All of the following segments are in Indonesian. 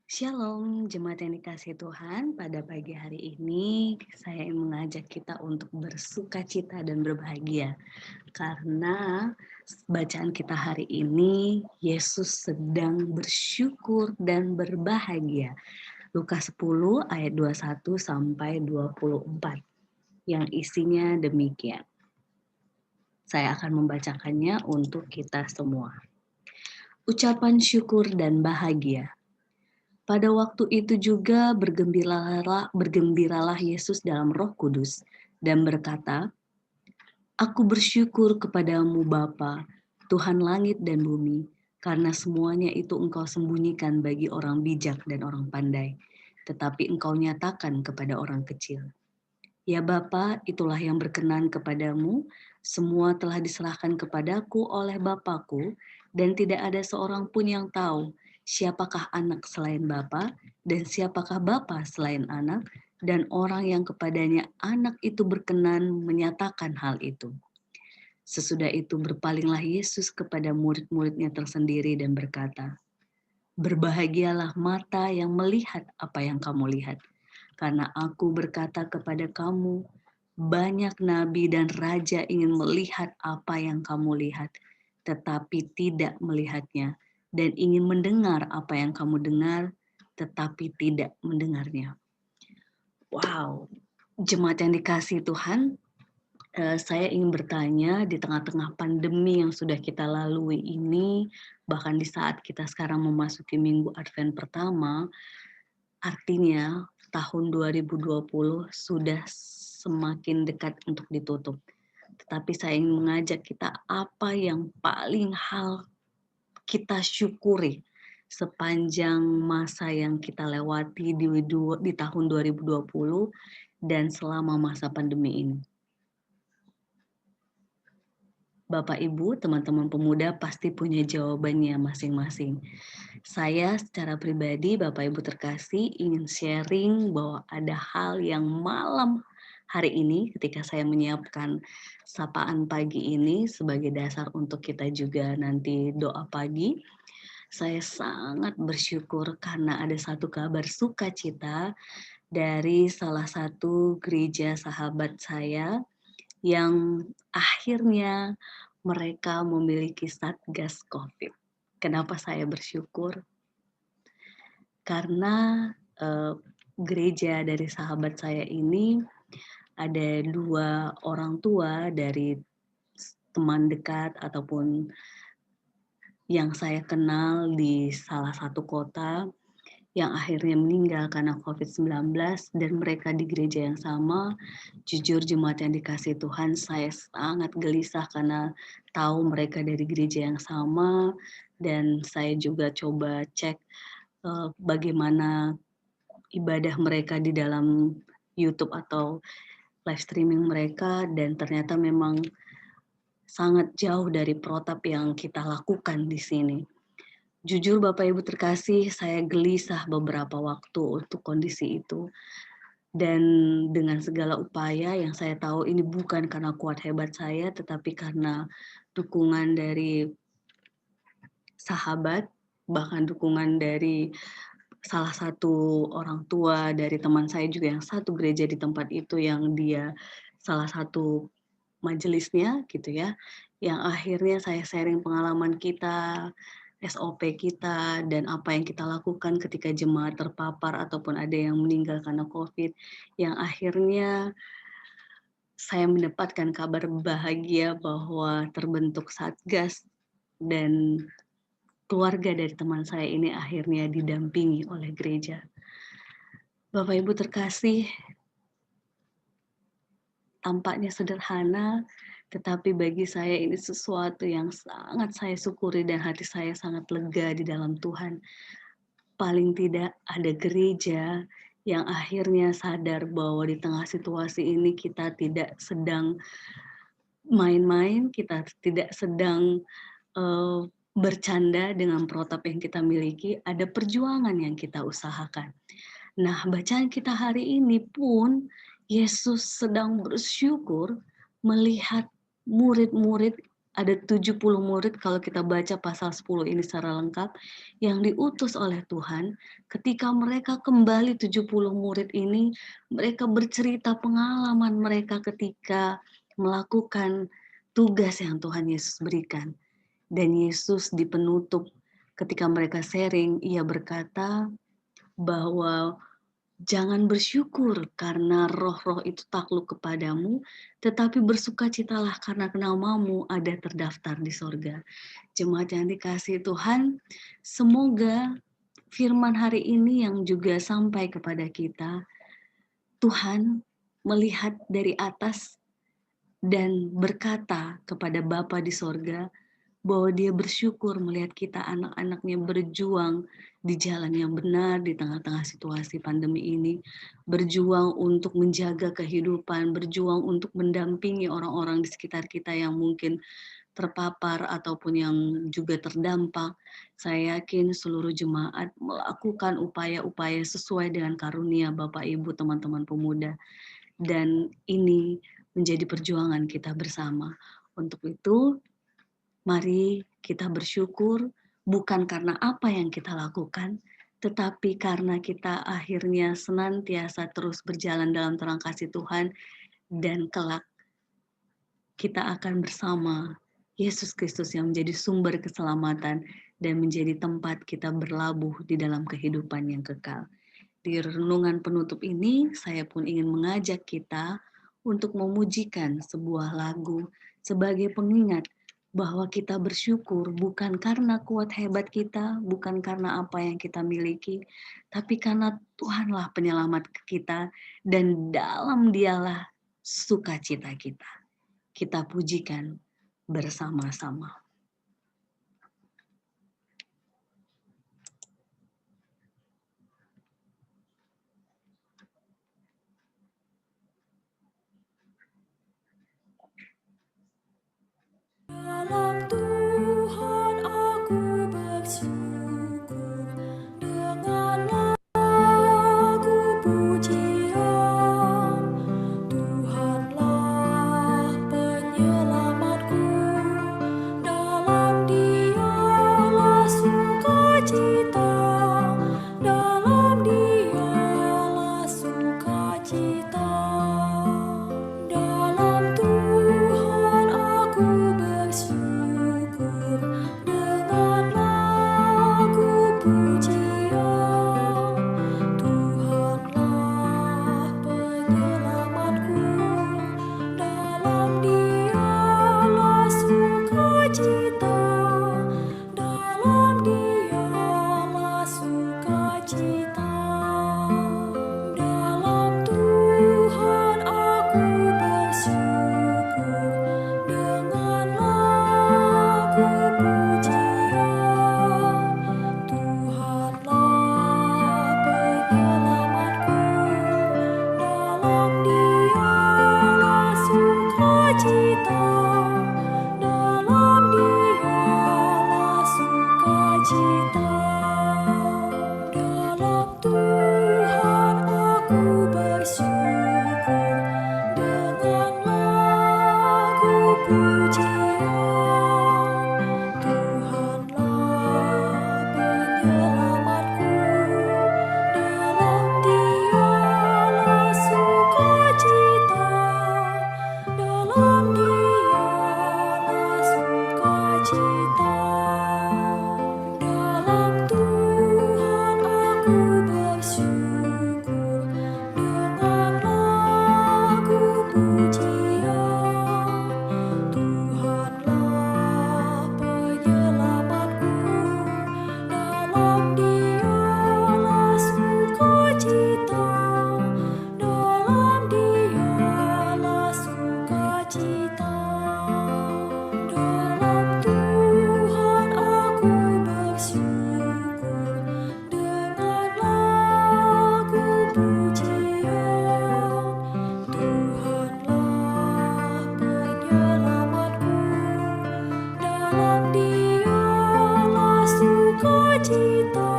Shalom, jemaat yang dikasihi Tuhan. Pada pagi hari ini, saya ingin mengajak kita untuk bersuka cita dan berbahagia. Karena bacaan kita hari ini, Yesus sedang bersyukur dan berbahagia. Lukas 10 ayat 21 sampai 24, yang isinya demikian. Saya akan membacakannya untuk kita semua. Ucapan syukur dan bahagia. Pada waktu itu juga bergembiralah Yesus dalam Roh Kudus dan berkata, "Aku bersyukur kepadamu Bapa, Tuhan langit dan bumi, karena semuanya itu Engkau sembunyikan bagi orang bijak dan orang pandai, tetapi Engkau nyatakan kepada orang kecil. Ya Bapa, itulah yang berkenan kepadamu, semua telah diserahkan kepadaku oleh Bapakku, dan tidak ada seorang pun yang tahu siapakah anak selain Bapa, dan siapakah Bapa selain anak, dan orang yang kepadanya anak itu berkenan menyatakan hal itu." Sesudah itu berpalinglah Yesus kepada murid-muridnya tersendiri dan berkata, "Berbahagialah mata yang melihat apa yang kamu lihat. Karena aku berkata kepada kamu, banyak nabi dan raja ingin melihat apa yang kamu lihat, tetapi tidak melihatnya, dan ingin mendengar apa yang kamu dengar, tetapi tidak mendengarnya." Wow, jemaat yang dikasihi Tuhan, saya ingin bertanya di tengah-tengah pandemi yang sudah kita lalui ini, bahkan di saat kita sekarang memasuki minggu Advent pertama, artinya tahun 2020 sudah semakin dekat untuk ditutup. Tetapi saya ingin mengajak kita apa yang paling hal kita syukuri sepanjang masa yang kita lewati di tahun 2020 dan selama masa pandemi ini. Bapak Ibu, teman-teman pemuda pasti punya jawabannya masing-masing. Saya secara pribadi, Bapak Ibu terkasih, ingin sharing bahwa ada hal yang malam hari ini ketika saya menyiapkan sapaan pagi ini sebagai dasar untuk kita juga nanti doa pagi. Saya sangat bersyukur karena ada satu kabar sukacita dari salah satu gereja sahabat saya yang akhirnya mereka memiliki Satgas Covid. Kenapa saya bersyukur? Karena gereja dari sahabat saya ini ada 2 orang tua dari teman dekat ataupun yang saya kenal di salah satu kota yang akhirnya meninggal karena COVID-19 dan mereka di gereja yang sama. Jujur jemaat yang dikasihi Tuhan, saya sangat gelisah karena tahu mereka dari gereja yang sama dan saya juga coba cek bagaimana ibadah mereka di dalam YouTube atau live streaming mereka dan ternyata memang sangat jauh dari protap yang kita lakukan di sini. Jujur Bapak Ibu terkasih, saya gelisah beberapa waktu untuk kondisi itu. Dan dengan segala upaya yang saya tahu ini bukan karena kuat hebat saya, tetapi karena dukungan dari sahabat, bahkan dukungan dari salah satu orang tua dari teman saya juga yang satu gereja di tempat itu yang dia salah satu majelisnya gitu ya, yang akhirnya saya sharing pengalaman kita, SOP kita, dan apa yang kita lakukan ketika jemaat terpapar ataupun ada yang meninggal karena COVID, yang akhirnya saya mendapatkan kabar bahagia bahwa terbentuk Satgas dan keluarga dari teman saya ini akhirnya didampingi oleh gereja. Bapak Ibu terkasih, tampaknya sederhana, tetapi bagi saya ini sesuatu yang sangat saya syukuri dan hati saya sangat lega di dalam Tuhan. Paling tidak ada gereja yang akhirnya sadar bahwa di tengah situasi ini kita tidak sedang main-main, kita tidak sedang bercanda dengan protap yang kita miliki, ada perjuangan yang kita usahakan. Nah, bacaan kita hari ini pun Yesus sedang bersyukur melihat murid-murid Ada 70 murid kalau kita baca pasal 10 ini secara lengkap, yang diutus oleh Tuhan. Ketika mereka kembali 70 murid ini, mereka bercerita pengalaman mereka ketika melakukan tugas yang Tuhan Yesus berikan. Dan Yesus di penutup ketika mereka sharing, ia berkata bahwa jangan bersyukur karena roh-roh itu takluk kepadamu, tetapi bersukacitalah karena namamu ada terdaftar di sorga. Jemaat yang dikasihi Tuhan, semoga firman hari ini yang juga sampai kepada kita, Tuhan melihat dari atas dan berkata kepada Bapa di sorga, bahwa dia bersyukur melihat kita anak-anaknya berjuang di jalan yang benar di tengah-tengah situasi pandemi ini, berjuang untuk menjaga kehidupan, berjuang untuk mendampingi orang-orang di sekitar kita yang mungkin terpapar ataupun yang juga terdampak. Saya yakin seluruh jemaat melakukan upaya-upaya sesuai dengan karunia Bapak Ibu teman-teman pemuda, dan ini menjadi perjuangan kita bersama. Untuk itu, mari kita bersyukur bukan karena apa yang kita lakukan, tetapi karena kita akhirnya senantiasa terus berjalan dalam terang kasih Tuhan, dan kelak kita akan bersama Yesus Kristus yang menjadi sumber keselamatan dan menjadi tempat kita berlabuh di dalam kehidupan yang kekal. Di renungan penutup ini, saya pun ingin mengajak kita untuk memujikan sebuah lagu sebagai pengingat bahwa kita bersyukur bukan karena kuat hebat kita, bukan karena apa yang kita miliki, tapi karena Tuhanlah penyelamat kita, dan dalam Dialah sukacita kita. Kita pujikan bersama-sama. Dalam Tuhan aku bersyukur dengan lagu pujian. Tuhanlah penyelamatku, dalam Dialah sukacita, dalam Dialah sukacita. Dalam Tuhan aku bersyukur dengan lagu pujian. Tuhanlah penyelamatku, dalam Dialah sukacita, dalam Dialah sukacita. Dalam Tuhan aku bersyukur dengan lagu pujian. Tuhanlah penyelamatku, dalam Dialah sukacita, dalam Dialah sukacita. Dalam Tuhan aku bersyukur dengan lagu pujian. Tuhanlah penyelamatku, dalam Dialah sukacita, dalam Dialah sukacita. Dalam Tuhan aku bersyukur dengan lagu pujian. Tuhanlah penyelamatku, dalam Dialah sukacita, dalam Dialah sukacita. Dalam Tuhan aku bersyukur dengan lagu pujian. Tuhanlah penyelamatku, dalam Dialah sukacita,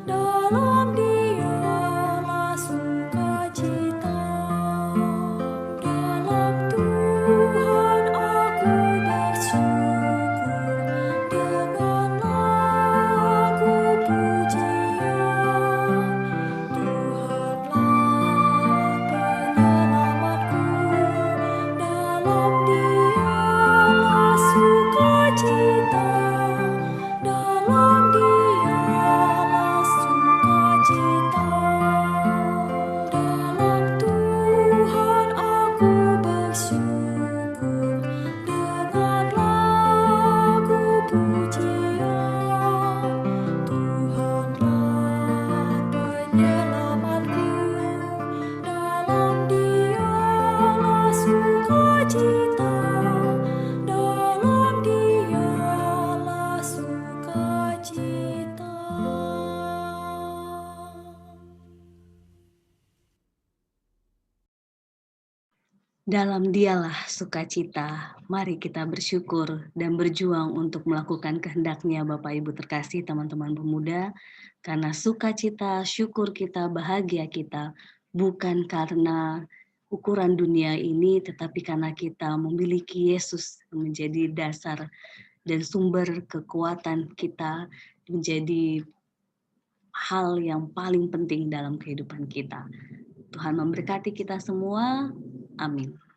dalam Dialah sukacita. Dalam Tuhan aku bersyukur Dalam dialah sukacita. Mari kita bersyukur dan berjuang untuk melakukan kehendak-Nya Bapak Ibu terkasih teman-teman pemuda. Karena sukacita, syukur kita, bahagia kita bukan karena ukuran dunia ini, tetapi karena kita memiliki Yesus menjadi dasar dan sumber kekuatan kita, menjadi hal yang paling penting dalam kehidupan kita. Tuhan memberkati kita semua. Amin.